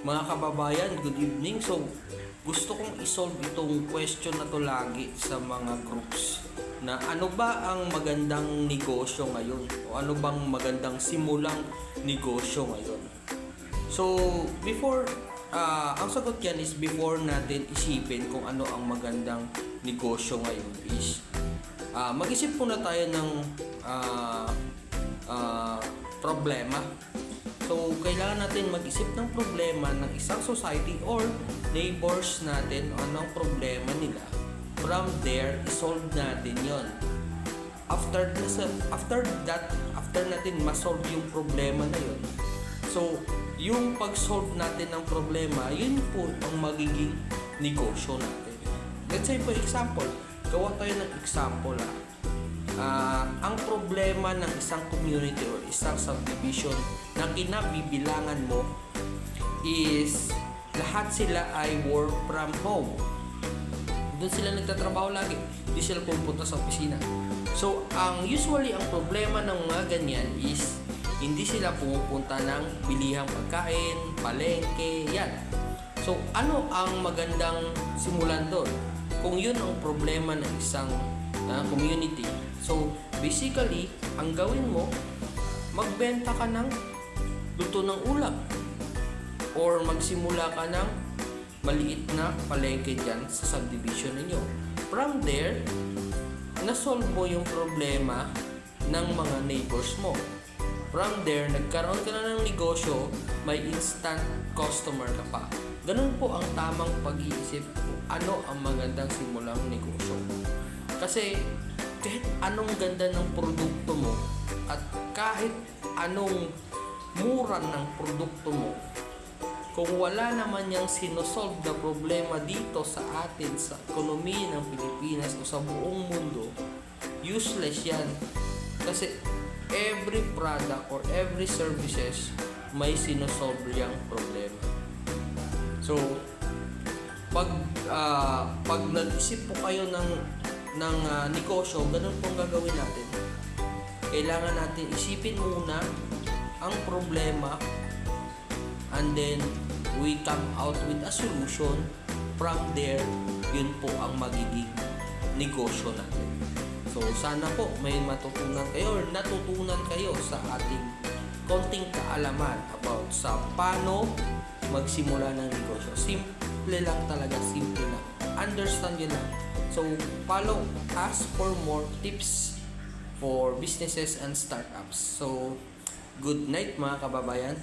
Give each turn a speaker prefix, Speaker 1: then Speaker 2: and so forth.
Speaker 1: Mga kababayan, good evening. So, gusto kong isolve itong question na to lagi sa mga groups na ano ba ang magandang negosyo ngayon o ano bang magandang simulang negosyo ngayon. So, ang sagot yan is before natin isipin kung ano ang magandang negosyo ngayon is mag-isip muna tayo ng problema. So, kailangan natin mag-isip ng problema ng isang society or neighbors natin o anong problema nila. From there, isolve natin yon. After natin ma-solve yung problema na yon, so, yung pag-solve natin ng problema, yun po ang magiging negosyo natin. Let's say, for example, gawa tayo ng example ang problema ng isang community or isang subdivision na kinabibilangan mo is lahat sila ay work from home. Doon sila nagtatrabaho lagi, hindi sila pupunta sa opisina. So, usually ang problema ng mga ganyan is hindi sila pumupunta ng bilihang pagkain, palengke, yan. So, ano ang magandang simulan doon? Kung yun ang problema ng isang community. So, basically, ang gawin mo, magbenta ka ng luto ng ulam or magsimula ka ng maliit na palengke dyan sa subdivision ninyo. From there, nasolve mo yung problema ng mga neighbors mo. From there, nagkaroon ka na ng negosyo, may instant customer ka pa. Ganun po ang tamang pag-iisip kung ano ang magandang simulang negosyo. Kasi kahit anong ganda ng produkto mo at kahit anong mura ng produkto mo, kung wala naman yung sinosolve na problema dito sa atin, sa ekonomiya ng Pilipinas o sa buong mundo, useless yan. Kasi every product or every services may sinosolve yung problema. So, pag nag-isip po kayo ng negosyo, ganun pong gagawin natin. Kailangan natin isipin muna ang problema and then we come out with a solution. From there, yun po ang magiging negosyo natin. So, sana po may matutunan kayo or natutunan kayo sa ating konting kaalaman about sa paano magsimula ng negosyo. Simple lang talaga, simple lang. Understand yun lang. So, follow us for more tips for businesses and startups. So, good night mga kababayan.